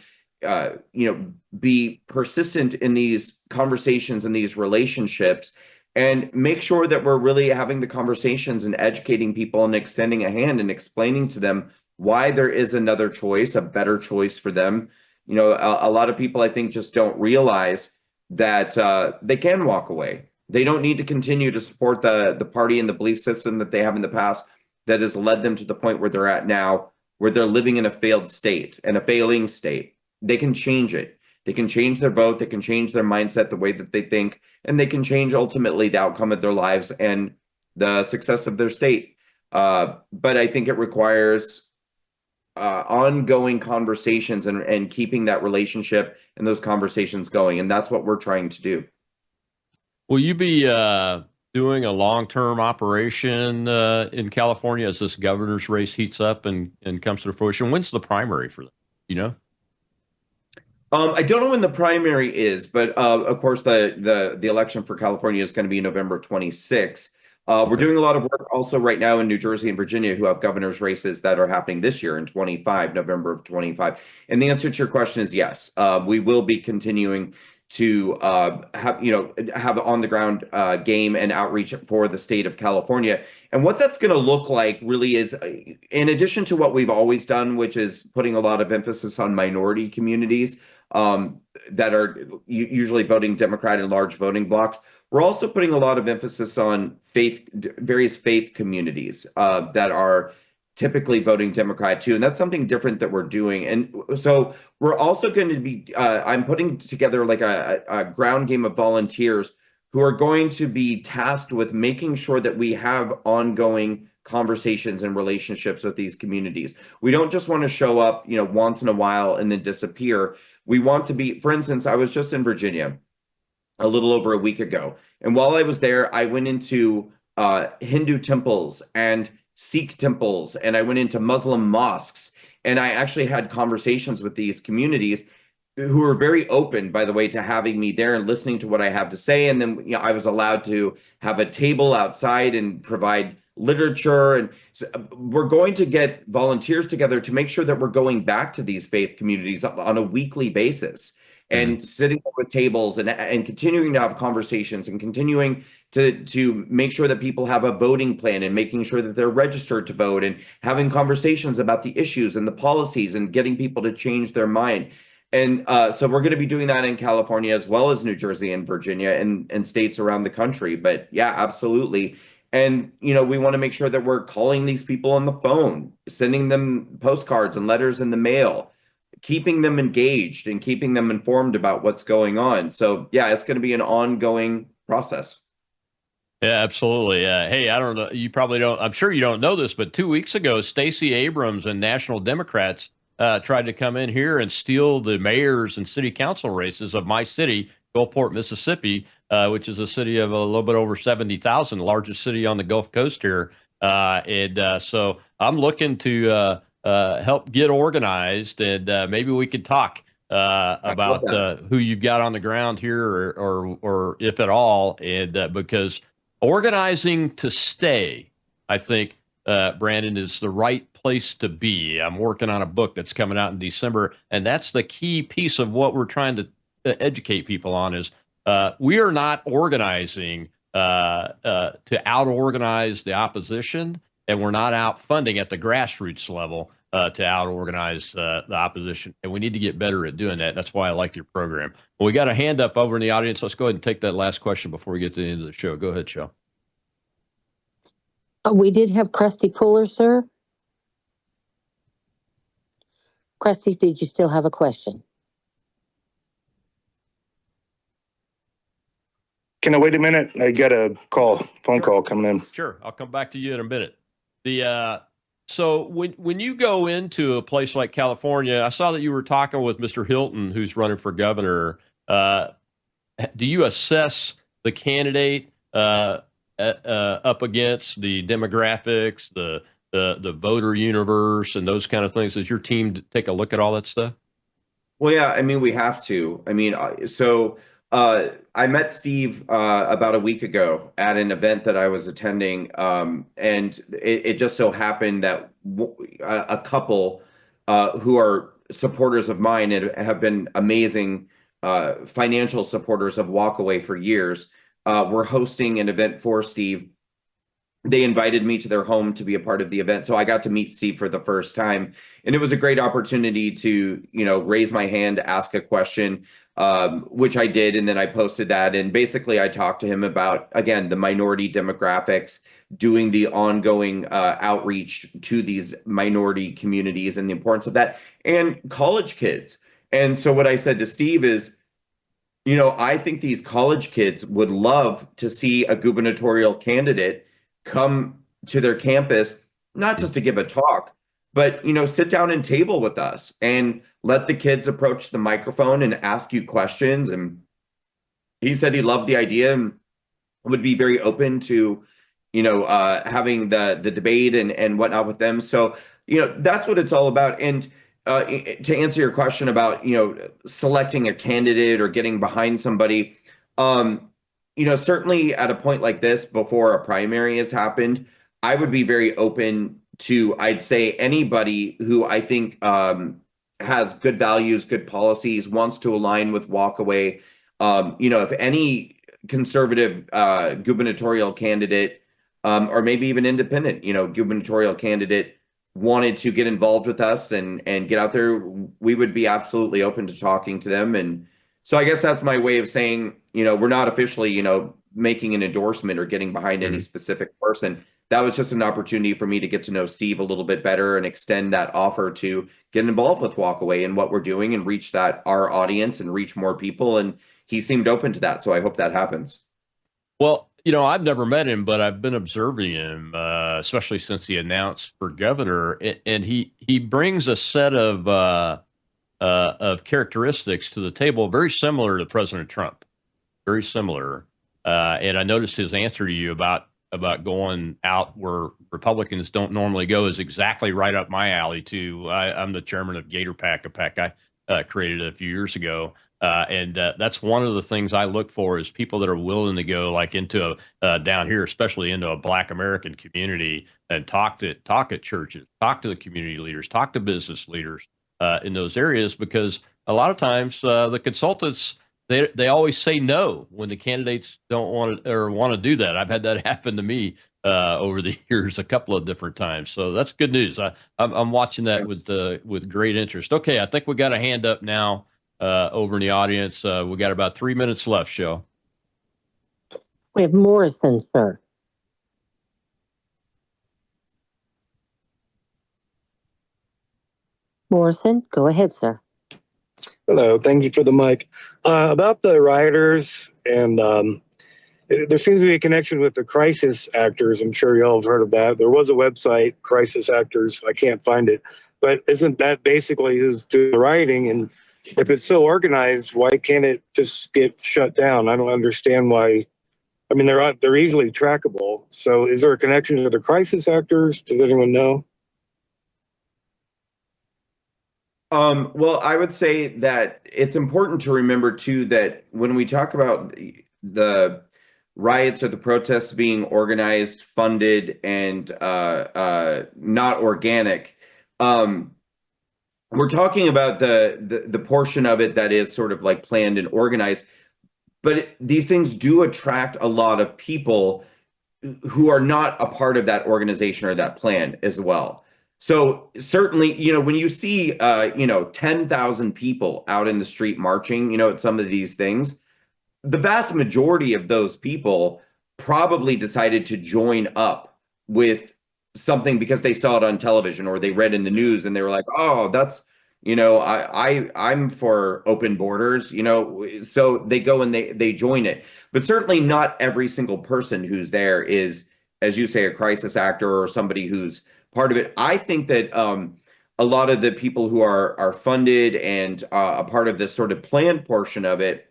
be persistent in these conversations and these relationships, and make sure that we're really having the conversations and educating people and extending a hand and explaining to them why there is another choice, a better choice for them. A lot of people, I think, just don't realize that they can walk away. They don't need to continue to support the party and the belief system that they have in the past that has led them to the point where they're at now, where they're living in a failed state and a failing state. They can change it. They can change their vote. They can change their mindset, the way that they think, and they can change ultimately the outcome of their lives and the success of their state. But I think it requires ongoing conversations and keeping that relationship and those conversations going. And that's what we're trying to do. Will you be doing a long-term operation in California as this governor's race heats up and comes to fruition? When's the primary for that? I don't know when the primary is, but of course the election for California is going to be November 26th. We're doing a lot of work also right now in New Jersey and Virginia, who have governor's races that are happening this year in November of 25. And the answer to your question is yes. We will be continuing to have on the ground game and outreach for the state of California. And what that's going to look like really is, in addition to what we've always done, which is putting a lot of emphasis on minority communities that are usually voting Democrat in large voting blocks, we're also putting a lot of emphasis on various faith communities that are typically voting Democrat too. And that's something different that we're doing. And so we're also going to be, I'm putting together like a ground game of volunteers who are going to be tasked with making sure that we have ongoing conversations and relationships with these communities. We don't just want to show up, once in a while and then disappear. We want to be, for instance, I was just in Virginia a little over a week ago. And while I was there, I went into Hindu temples and Sikh temples, and I went into Muslim mosques, and I actually had conversations with these communities who were very open, by the way, to having me there and listening to what I have to say. And then I was allowed to have a table outside and provide literature. And so we're going to get volunteers together to make sure that we're going back to these faith communities on a weekly basis and sitting with tables and continuing to have conversations and continuing to make sure that people have a voting plan and making sure that they're registered to vote and having conversations about the issues and the policies and getting people to change their mind. And so we're going to be doing that in California as well as New Jersey and Virginia and states around the country. But yeah, absolutely. And, we want to make sure that we're calling these people on the phone, sending them postcards and letters in the mail, keeping them engaged and keeping them informed about what's going on. So yeah, it's going to be an ongoing process. Yeah, absolutely. Hey, I don't know. You probably don't. I'm sure you don't know this, but 2 weeks ago, Stacey Abrams and National Democrats tried to come in here and steal the mayors and city council races of my city, Gulfport, Mississippi, which is a city of a little bit over 70,000, largest city on the Gulf Coast here. So I'm looking to help get organized, and maybe we could talk about who you've got on the ground here, or if at all, and because organizing to stay, I think, Brandon, is the right place to be. I'm working on a book that's coming out in December, and that's the key piece of what we're trying to educate people on is we are not organizing to out-organize the opposition, and we're not out funding at the grassroots level. to out-organize the opposition, and we need to get better at doing that. That's why I like your program. Well, we got a hand up over in the audience. Let's go ahead and take that last question before we get to the end of the show. Go ahead, Shel. We did have Krusty Puller, sir. Krusty, did you still have a question? Can I wait a minute? I got a phone call coming in. Sure, I'll come back to you in a minute. So when you go into a place like California, I saw that you were talking with Mr. Hilton, who's running for governor. Do you assess the candidate up against the demographics, the voter universe, and those kind of things? Does your team take a look at all that stuff? Well, yeah, I mean, we have to. I mean, I met Steve about a week ago at an event that I was attending, and it just so happened that a couple who are supporters of mine and have been amazing financial supporters of Walkaway for years were hosting an event for Steve. They invited me to their home to be a part of the event. So I got to meet Steve for the first time. And it was a great opportunity to, raise my hand, ask a question, which I did. And then I posted that. And basically I talked to him about, again, the minority demographics, doing the ongoing outreach to these minority communities and the importance of that, and college kids. And so what I said to Steve is, I think these college kids would love to see a gubernatorial candidate come to their campus, not just to give a talk, but, sit down and table with us and let the kids approach the microphone and ask you questions. And he said he loved the idea and would be very open to, having the debate and whatnot with them. So, that's what it's all about. And to answer your question about, selecting a candidate or getting behind somebody, certainly at a point like this, before a primary has happened, I would be very open to, I'd say, anybody who I think has good values, good policies, wants to align with Walkaway. If any conservative gubernatorial candidate, or maybe even independent, gubernatorial candidate wanted to get involved with us and get out there, we would be absolutely open to talking to them. And so I guess that's my way of saying, we're not officially, making an endorsement or getting behind any specific person. That was just an opportunity for me to get to know Steve a little bit better and extend that offer to get involved with Walkaway and what we're doing and reach our audience and reach more people. And he seemed open to that. So I hope that happens. Well, I've never met him, but I've been observing him, especially since he announced for governor. And he brings a set of characteristics to the table very similar to President Trump, very similar. And I noticed his answer to you about going out where Republicans don't normally go is exactly right up my alley too. I'm the chairman of Gator Pack, a pack I created a few years ago. And that's one of the things I look for is people that are willing to go like into down here, especially into a Black American community, and talk at churches, talk to the community leaders, talk to business leaders in those areas, because a lot of times the consultants, they always say no when the candidates don't want to do that. I've had that happen to me over the years a couple of different times. So that's good news. I'm watching that with great interest. Okay, I think we got a hand up now. Over in the audience. We got about 3 minutes left, Shel. We have Morrison, sir. Morrison, go ahead, sir. Hello, thank you for the mic. About the rioters, and there seems to be a connection with the crisis actors. I'm sure you all have heard of that. There was a website, Crisis Actors. I can't find it. But isn't that basically who's doing the rioting? And if it's so organized, why can't it just get shut down? I don't understand why. I mean, they're easily trackable. So is there a connection to the crisis actors? Does anyone know? Well, I would say that it's important to remember, too, that when we talk about the riots or the protests being organized, funded, and not organic, we're talking about the portion of it that is sort of like planned and organized. But these things do attract a lot of people who are not a part of that organization or that plan as well. So certainly, when you see, 10,000 people out in the street marching, at some of these things, the vast majority of those people probably decided to join up with something because they saw it on television or they read in the news and they were like, oh, that's, I'm for open borders, so they go and they join it. But certainly not every single person who's there is, as you say, a crisis actor or somebody who's part of it. I think that a lot of the people who are funded and a part of this sort of planned portion of it,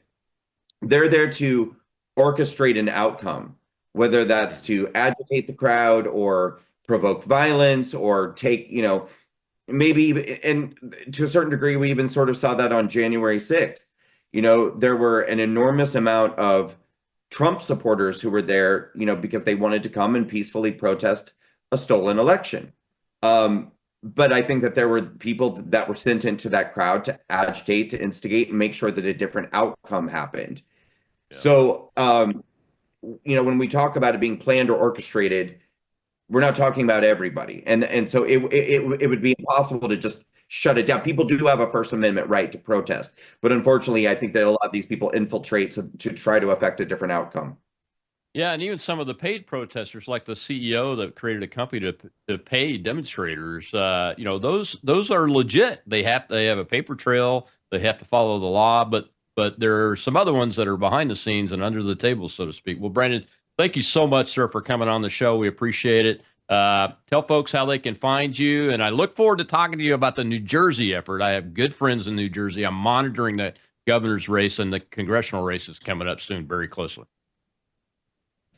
they're there to orchestrate an outcome, whether that's to agitate the crowd or provoke violence or take, maybe, and to a certain degree, we even sort of saw that on January 6th. There were an enormous amount of Trump supporters who were there, because they wanted to come and peacefully protest a stolen election. But I think that there were people that were sent into that crowd to agitate, to instigate, and make sure that a different outcome happened. Yeah. So, when we talk about it being planned or orchestrated, we're not talking about everybody. And so it would be impossible to just shut it down. People do have a First Amendment right to protest. But unfortunately, I think that a lot of these people infiltrate to try to affect a different outcome. Yeah, and even some of the paid protesters, like the CEO that created a company to pay demonstrators, those are legit. They have a paper trail. They have to follow the law. But there are some other ones that are behind the scenes and under the table, so to speak. Well, Brandon, thank you so much, sir, for coming on the show. We appreciate it. Tell folks how they can find you, and I look forward to talking to you about the New Jersey effort. I have good friends in New Jersey. I'm monitoring the governor's race and the congressional races coming up soon very closely.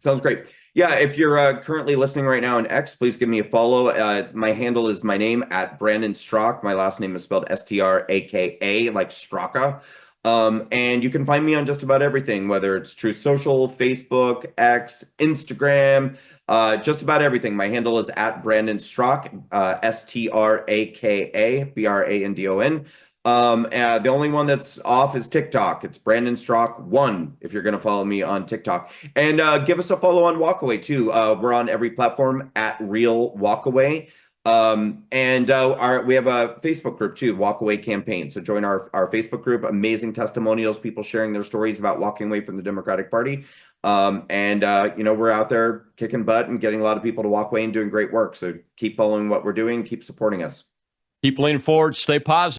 Sounds great. Yeah, if you're currently listening right now on X, please give me a follow. My handle is my name @Brandon Straka. My last name is spelled Straka, like Straka. And you can find me on just about everything, whether it's Truth Social, Facebook, X, Instagram, just about everything. My handle is @Brandon Straka, Straka, Brandon. The only one that's off is TikTok. It's Brandon Straka 1 if you're going to follow me on TikTok. And give us a follow on Walkaway too. We're on every platform @RealWalkaway. We have a Facebook group too, Walkaway Campaign. So join our Facebook group. Amazing testimonials, people sharing their stories about walking away from the Democratic Party. We're out there kicking butt and getting a lot of people to walk away and doing great work. So keep following what we're doing. Keep supporting us. Keep leaning forward. Stay positive.